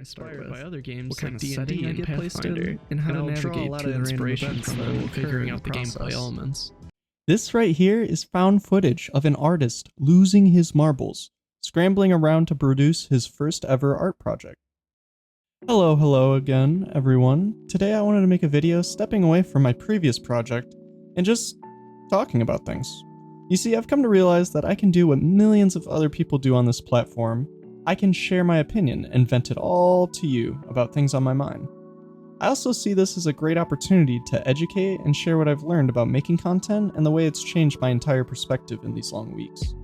inspired by other games what kind like of setting D&D I and get placed Pathfinder, in, and how to I'll navigate draw a lot to of the random inspiration events from that them will occur figuring in out the gameplay process. elements. This right here is found footage of an artist losing his marbles, scrambling around to produce his first ever art project. Hello again, everyone. Today I wanted to make a video stepping away from my previous project and just talking about things. You see, I've come to realize that I can do what millions of other people do on this platform. I can share my opinion and vent it all to you about things on my mind. I also see this as a great opportunity to educate and share what I've learned about making content and the way it's changed my entire perspective in these long weeks.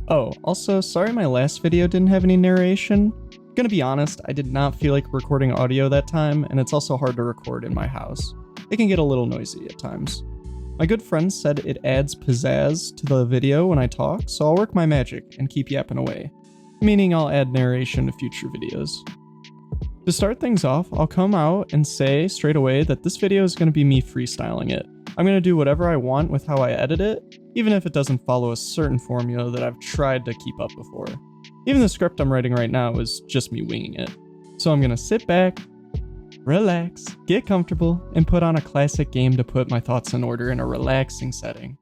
Oh, also, sorry my last video didn't have any narration. Gonna be honest, I did not feel like recording audio that time, and it's also hard to record in my house. It can get a little noisy at times. My good friend said it adds pizzazz to the video when I talk, so I'll work my magic and keep yapping away, meaning I'll add narration to future videos. To start things off, I'll come out and say straight away that this video is going to be me freestyling it. I'm going to do whatever I want with how I edit it, even if it doesn't follow a certain formula that I've tried to keep up before. Even the script I'm writing right now is just me winging it. So I'm going to sit back, relax, get comfortable, and put on a classic game to put my thoughts in order in a relaxing setting.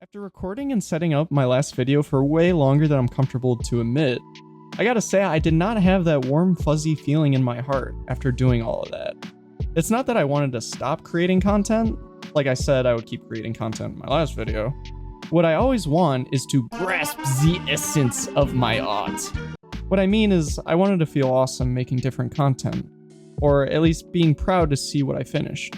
After recording and setting up my last video for way longer than I'm comfortable to admit, I gotta say I did not have that warm fuzzy feeling in my heart after doing all of that. It's not that I wanted to stop creating content, like I said I would keep creating content in my last video. What I always want is to grasp the essence of my art. What I mean is I wanted to feel awesome making different content, or at least being proud to see what I finished.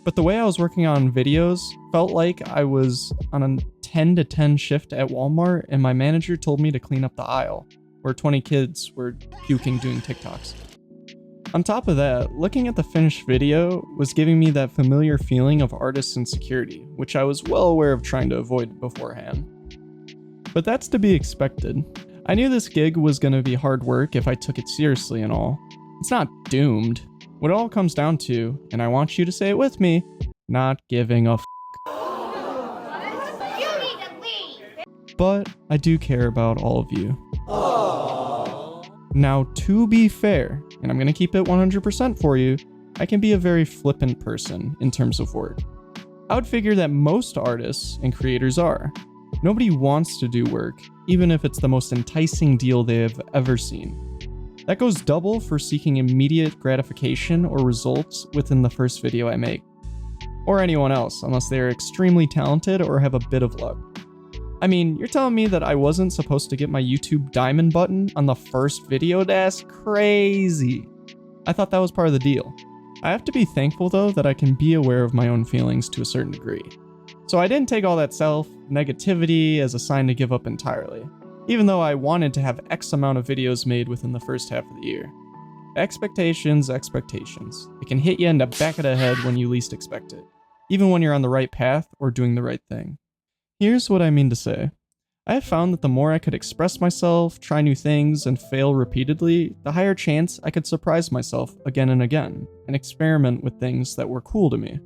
But the way I was working on videos felt like I was on a 10 to 10 shift at Walmart and my manager told me to clean up the aisle, where 20 kids were puking doing TikToks. On top of that, looking at the finished video was giving me that familiar feeling of artist insecurity, which I was well aware of trying to avoid beforehand. But that's to be expected. I knew this gig was going to be hard work if I took it seriously and all. It's not doomed. What it all comes down to, and I want you to say it with me, not giving a f***. But I do care about all of you. Aww. Now, to be fair, and I'm gonna keep it 100% for you, I can be a very flippant person in terms of work. I would figure that most artists and creators are. Nobody wants to do work, even if it's the most enticing deal they have ever seen. That goes double for seeking immediate gratification or results within the first video I make. Or anyone else, unless they are extremely talented or have a bit of luck. I mean, you're telling me that I wasn't supposed to get my YouTube diamond button on the first video? That's crazy. I thought that was part of the deal. I have to be thankful though that I can be aware of my own feelings to a certain degree. So I didn't take all that self-negativity as a sign to give up entirely. Even though I wanted to have X amount of videos made within the first half of the year. Expectations. It can hit you in the back of the head when you least expect it, even when you're on the right path or doing the right thing. Here's what I mean to say. I have found that the more I could express myself, try new things, and fail repeatedly, the higher chance I could surprise myself again and again, and experiment with things that were cool to me.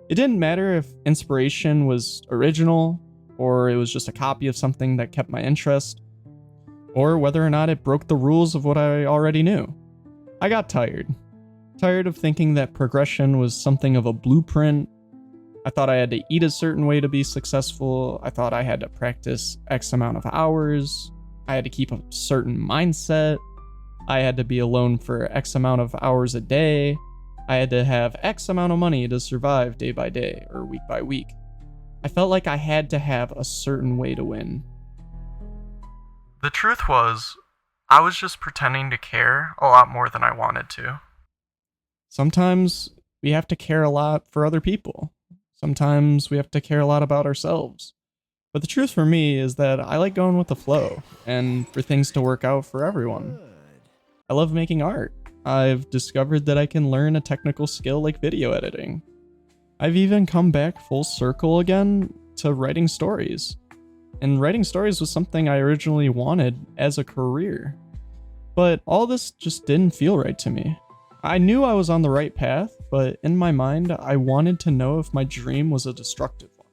It didn't matter if inspiration was original, or it was just a copy of something that kept my interest, or whether or not it broke the rules of what I already knew. I got tired. Tired of thinking that progression was something of a blueprint. I thought I had to eat a certain way to be successful. I thought I had to practice X amount of hours. I had to keep a certain mindset. I had to be alone for X amount of hours a day. I had to have X amount of money to survive day by day or week by week. I felt like I had to have a certain way to win. The truth was, I was just pretending to care a lot more than I wanted to. Sometimes we have to care a lot for other people. Sometimes we have to care a lot about ourselves. But the truth for me is that I like going with the flow and for things to work out for everyone. I love making art. I've discovered that I can learn a technical skill like video editing. I've even come back full circle again to writing stories. And writing stories was something I originally wanted as a career. But all this just didn't feel right to me. I knew I was on the right path, but in my mind, I wanted to know if my dream was a destructive one.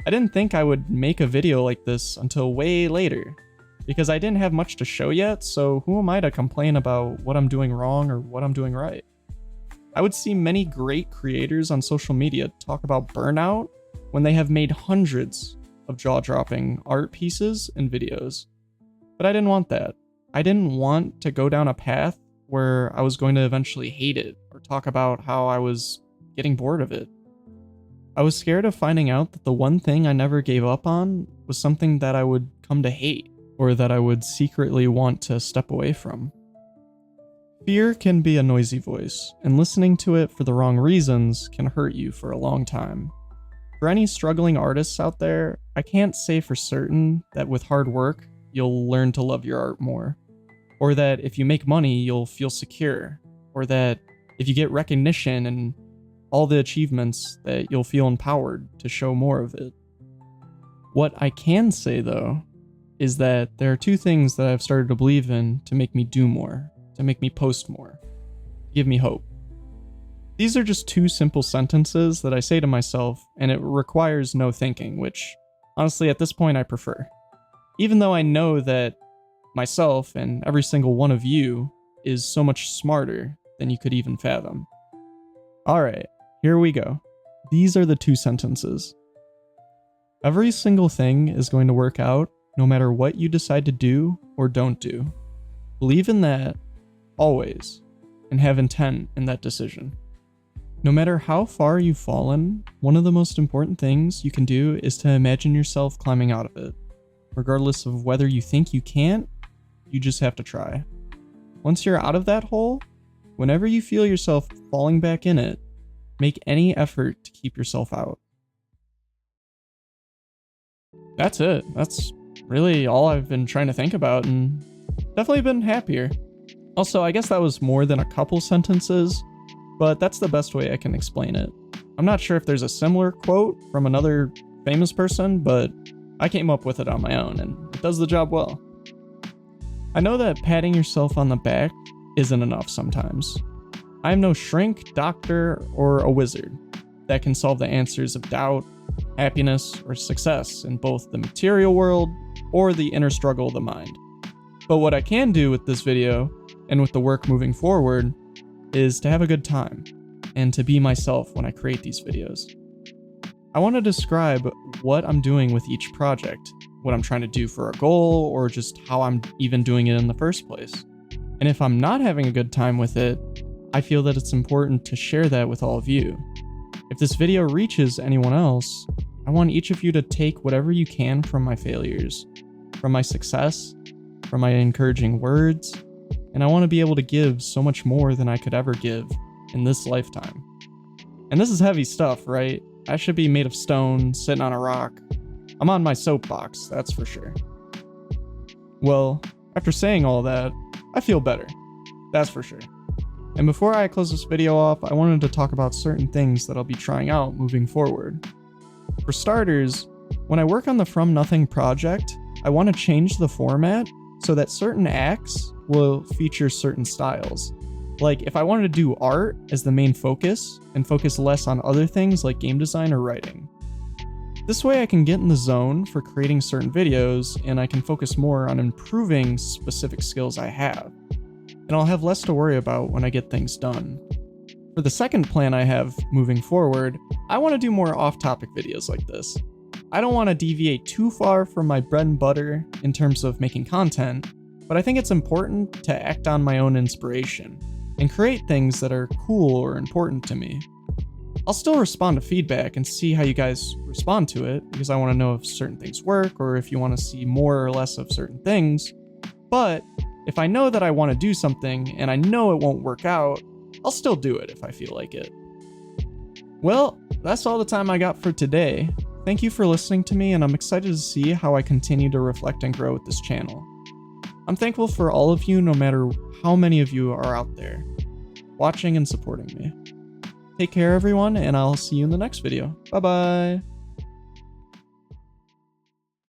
I didn't think I would make a video like this until way later, because I didn't have much to show yet, so who am I to complain about what I'm doing wrong or what I'm doing right? I would see many great creators on social media talk about burnout when they have made hundreds of jaw-dropping art pieces and videos. But I didn't want that. I didn't want to go down a path where I was going to eventually hate it or talk about how I was getting bored of it. I was scared of finding out that the one thing I never gave up on was something that I would come to hate or that I would secretly want to step away from. Fear can be a noisy voice, and listening to it for the wrong reasons can hurt you for a long time. For any struggling artists out there, I can't say for certain that with hard work, you'll learn to love your art more, or that if you make money, you'll feel secure, or that if you get recognition and all the achievements, that you'll feel empowered to show more of it. What I can say, though, is that there are two things that I've started to believe in to make me do more, to make me post more, to give me hope. These are just two simple sentences that I say to myself, and it requires no thinking, which, honestly, at this point I prefer. Even though I know that myself and every single one of you is so much smarter than you could even fathom. Alright, here we go. These are the two sentences. Every single thing is going to work out no matter what you decide to do or don't do. Believe in that, always, and have intent in that decision. No matter how far you've fallen, one of the most important things you can do is to imagine yourself climbing out of it. Regardless of whether you think you can't, you just have to try. Once you're out of that hole, whenever you feel yourself falling back in it, make any effort to keep yourself out. That's it. That's really all I've been trying to think about, and definitely been happier. Also, I guess that was more than a couple sentences, but that's the best way I can explain it. I'm not sure if there's a similar quote from another famous person, but I came up with it on my own, and it does the job well. I know that patting yourself on the back isn't enough sometimes. I am no shrink, doctor, or a wizard that can solve the answers of doubt, happiness, or success in both the material world or the inner struggle of the mind. But what I can do with this video, and with the work moving forward, is to have a good time, and to be myself when I create these videos. I want to describe what I'm doing with each project, what I'm trying to do for a goal, or just how I'm even doing it in the first place. And if I'm not having a good time with it, I feel that it's important to share that with all of you. If this video reaches anyone else, I want each of you to take whatever you can from my failures, from my success, from my encouraging words, and I want to be able to give so much more than I could ever give in this lifetime. And this is heavy stuff, right? I should be made of stone, sitting on a rock. I'm on my soapbox, that's for sure. Well, after saying all that, I feel better. That's for sure. And before I close this video off, I wanted to talk about certain things that I'll be trying out moving forward. For starters, when I work on the From Nothing project, I want to change the format so that certain acts will feature certain styles. Like, if I wanted to do art as the main focus and focus less on other things like game design or writing. This way I can get in the zone for creating certain videos, and I can focus more on improving specific skills I have. And I'll have less to worry about when I get things done. For the second plan I have moving forward, I want to do more off-topic videos like this. I don't want to deviate too far from my bread and butter in terms of making content, but I think it's important to act on my own inspiration and create things that are cool or important to me. I'll still respond to feedback and see how you guys respond to it, because I want to know if certain things work or if you want to see more or less of certain things. But if I know that I want to do something and I know it won't work out, I'll still do it if I feel like it. Well, that's all the time I got for today. Thank you for listening to me, and I'm excited to see how I continue to reflect and grow with this channel. I'm thankful for all of you, no matter how many of you are out there, watching and supporting me. Take care, everyone, and I'll see you in the next video. Bye-bye!